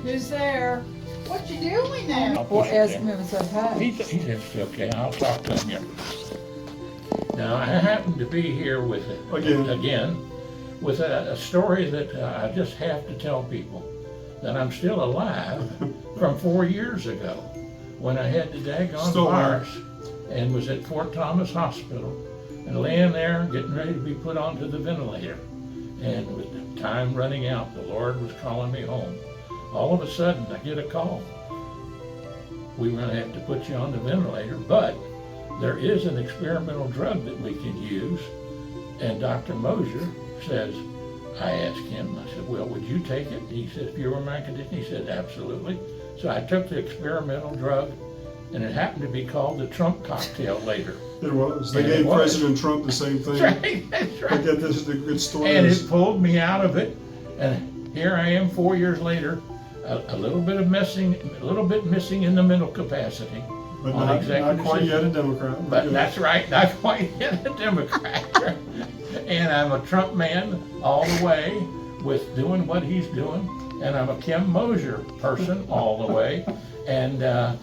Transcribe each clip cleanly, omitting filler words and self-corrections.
Who's there? What you doing there? I'll Well, push it ask there. him if it's okay. It's okay. I'll talk to him here. Now, I happen to be here with again with a story that I just have to tell people that I'm still alive from 4 years ago when I had the daggone virus and was at Fort Thomas Hospital and laying there getting ready to be put onto the ventilator. And with the time running out, the Lord was calling me home. All of a sudden, I get a call. We're going to have to put you on the ventilator, but there is an experimental drug that we can use. And Dr. Moser says, I asked him, I said, well, would you take it? He said, if you were in my condition, he said, absolutely. So I took the experimental drug, and it happened to be called the Trump cocktail later. It was. They gave President Trump the same thing. That's right, that's right. I get this, the good story. And it pulled me out of it, and here I am 4 years later, a little bit missing in the mental capacity. But not quite yet a Democrat. But that's right, not quite yet a Democrat. And I'm a Trump man all the way with doing what he's doing. And I'm a Kim Moser person all the way. And I'm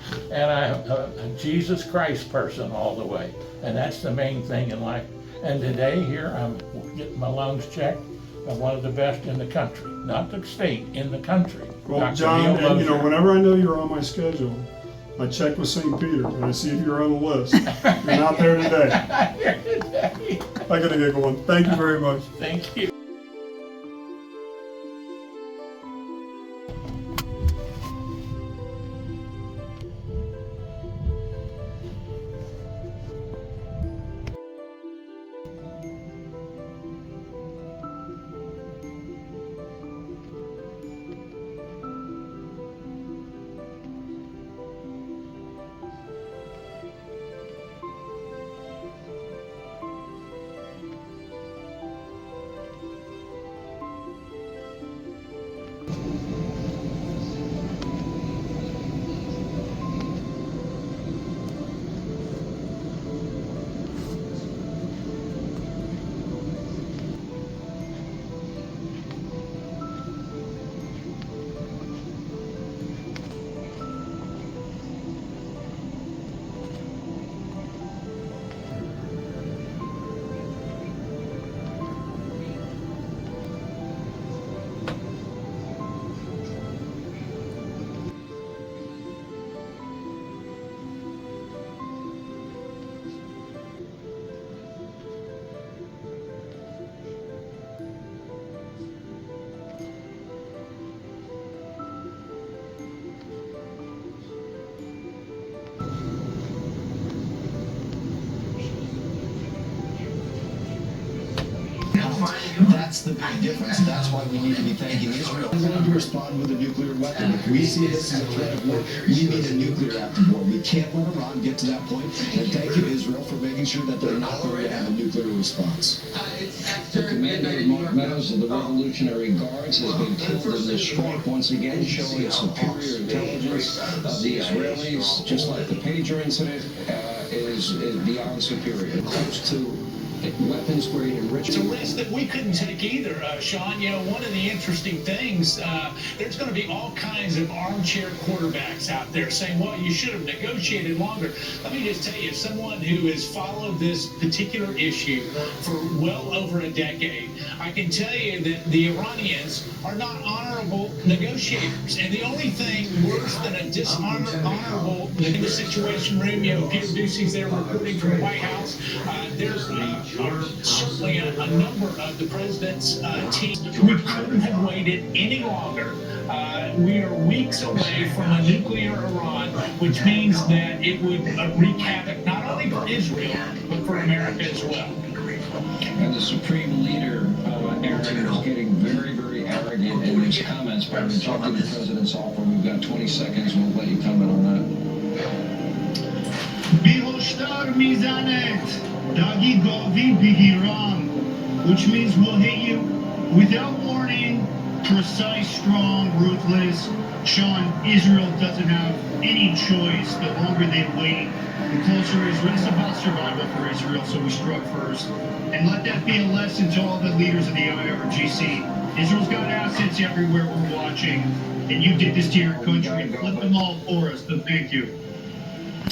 a Jesus Christ person all the way. And that's the main thing in life. And today here, I'm getting my lungs checked. I'm one of the best in the country, not the state, in the country. Well, Dr. John, Neal and Moser. whenever I know you're on my schedule, I check with St. Peter and I see if you're on the list. You're not there today. Here today. I gotta get going. Thank you very much. Thank you. That's the big difference. That's why we need to be thanking Israel. We need to respond with a nuclear weapon. If we see this as a threat of war, we need a nuclear after war. We can't let Iran get to that point. And thank you, Israel, for making sure that they're not going to have a nuclear response. The commander of Mark Meadows of the Revolutionary Guards has been killed in this strike once again, showing superior intelligence of the Israelis, just like the pager incident is beyond superior. Close to weapons grade enrichment. It's a risk that we couldn't take either, Sean. You know, one of the interesting things, there's going to be all kinds of armchair quarterbacks out there saying, well, you should have negotiated longer. Let me just tell you, someone who has followed this particular issue for well over a decade, I can tell you that the Iranians are not honorable negotiators. And the only thing worse than a dishonorable in the Situation Room, you know, Peter Ducey's there reporting from the White House, there's are certainly a number of the president's team. We couldn't have waited any longer. We are weeks away from a nuclear Iran, which means that it would wreak havoc not only for Israel, but for America as well. And the Supreme Leader, Aaron, is getting very, very arrogant in his comments by rejecting the president's offer. We've got 20 seconds. We'll let you comment on that. Dagi Govi Bihiram, which means we'll hit you without warning, precise, strong, ruthless. Sean, Israel doesn't have any choice. The longer they wait, the closer Israel. It's about survival for Israel, so we struck first. And let that be a lesson to all the leaders of the IRGC. Israel's got assets everywhere. We're watching. and you did this to your country and flipped them all for us, so thank you.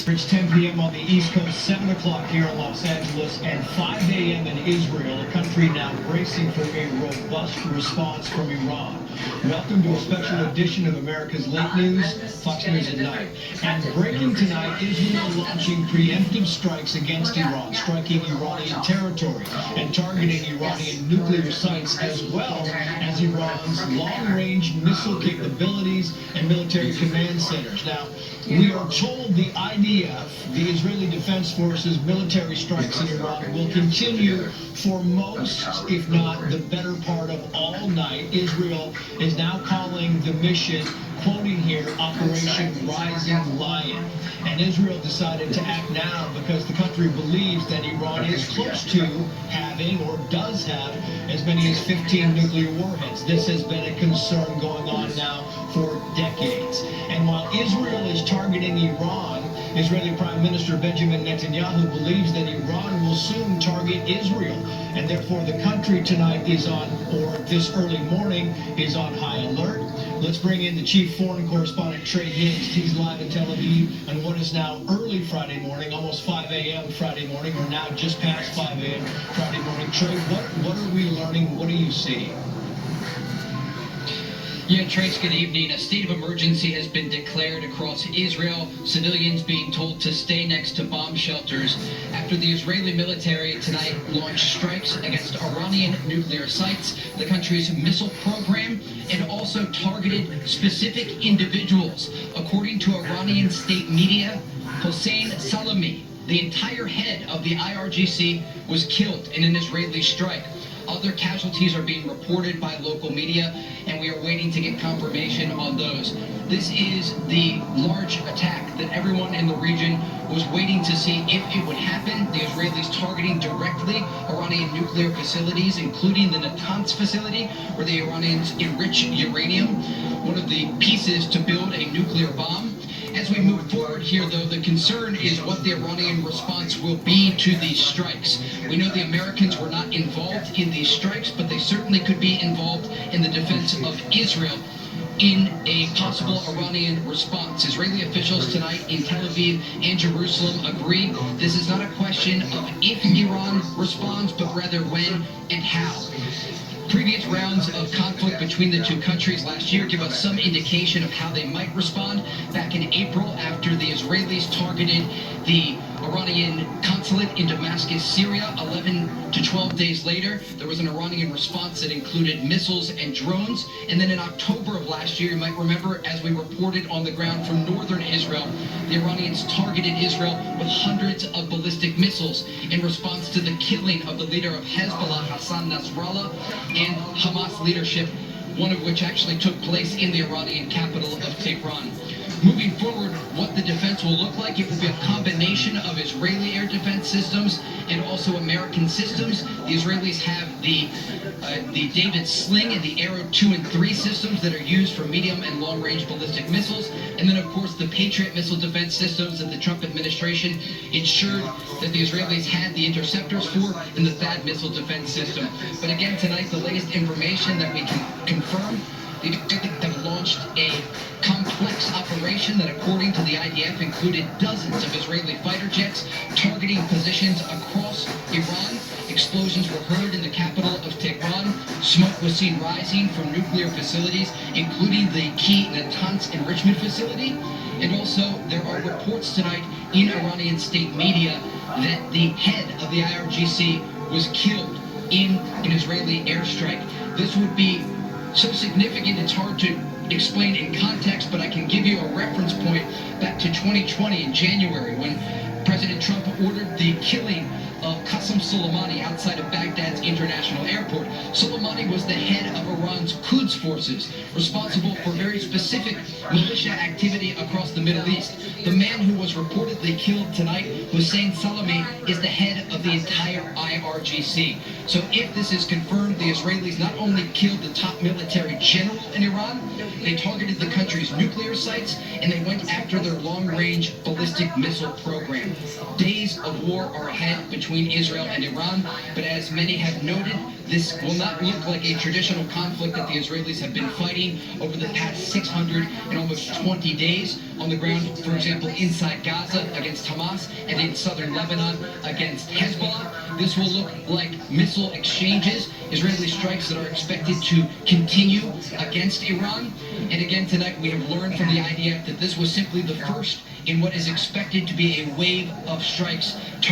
It's 10 p.m. on the East Coast, 7 o'clock here in Los Angeles, and 5 a.m. in Israel, a country now bracing for a robust response from Iran. Welcome to a special edition of America's Late News, Fox News at Night. And breaking tonight, Israel launching preemptive strikes against Iran, striking Iranian territory and targeting Iranian nuclear sites, as well as Iran's long-range missile capabilities and military command centers. Now, we are told the IDF, the Israeli Defense Forces military strikes in Iran, will continue for most, if not the better part of all night. Israel is now calling the mission, quoting here, Operation Rising Lion. And Israel decided to act now because the country believes that Iran is close to having, or does have, as many as 15 nuclear warheads. This has been a concern going on now for decades. And while Israel is targeting Iran, Israeli Prime Minister Benjamin Netanyahu believes that Iran will soon target Israel. And therefore the country tonight is on, or this early morning, is on high alert. Let's bring in the chief foreign correspondent, Trey Higgs. He's live in Tel Aviv on what is now early Friday morning, almost 5 a.m. Friday morning, or now just past 5 a.m. Friday morning. Trey, what are we learning? What do you see? Yeah, Trace, good evening. A state of emergency has been declared across Israel, civilians being told to stay next to bomb shelters after the Israeli military tonight launched strikes against Iranian nuclear sites, the country's missile program, and also targeted specific individuals. According to Iranian state media, Hossein Salami, the entire head of the IRGC, was killed in an Israeli strike. Other casualties are being reported by local media, and we are waiting to get confirmation on those. This is the large attack that everyone in the region was waiting to see if it would happen. The Israelis targeting directly Iranian nuclear facilities, including the Natanz facility, where the Iranians enrich uranium, one of the pieces to build a nuclear bomb. As we move forward here, though, the concern is what the Iranian response will be to these strikes. We know the Americans were not involved in these strikes, but they certainly could be involved in the defense of Israel in a possible Iranian response. Israeli officials tonight in Tel Aviv and Jerusalem agree this is not a question of if Iran responds, but rather when and how. Previous rounds of conflict between the two countries last year give us some indication of how they might respond. Back in April, after the Israelis targeted the Iranian consulate in Damascus, Syria, 11 to 12 days later, there was an Iranian response that included missiles and drones. And then in October of last year, you might remember, as we reported on the ground from northern Israel, the Iranians targeted Israel with hundreds of ballistic missiles in response to the killing of the leader of Hezbollah, Hassan Nasrallah, and Hamas leadership, one of which actually took place in the Iranian capital of Tehran. Moving forward, what the defense will look like, it will be a combination of Israeli air defense systems and also American systems. The Israelis have the David Sling and the Arrow 2 and 3 systems that are used for medium and long-range ballistic missiles. And then, of course, the Patriot missile defense systems that the Trump administration ensured that the Israelis had the interceptors for, and the THAAD missile defense system. But again, tonight, the latest information that we can confirm, they have launched a complex operation that, according to the IDF, included dozens of Israeli fighter jets targeting positions across Iran. Explosions were heard in the capital of Tehran. Smoke was seen rising from nuclear facilities, including the key Natanz enrichment facility. And also, there are reports tonight in Iranian state media that the head of the IRGC was killed in an Israeli airstrike. This would be so significant it's hard to explain in context, but I can give you a reference point back to 2020 in January, when President Trump ordered the killing of Qasem Soleimani outside of Baghdad's international airport. Soleimani was the head of Iran's Quds forces, responsible for very specific militia activity across the Middle East. The man who was reportedly killed tonight, Hossein Salami, is the head of the entire IRGC. So if this is confirmed, the Israelis not only killed the top military general in Iran, they targeted the country's nuclear sites, and they went after their long-range ballistic missile program. Days of war are ahead between Israel and Iran, but as many have noted, This will not look like a traditional conflict that the Israelis have been fighting over the past 600 and almost 20 days on the ground, for example, inside Gaza against Hamas and in southern Lebanon against Hezbollah. This will look like missile exchanges, Israeli strikes that are expected to continue against Iran. And again, tonight we have learned from the IDF that this was simply the first in what is expected to be a wave of strikes targeting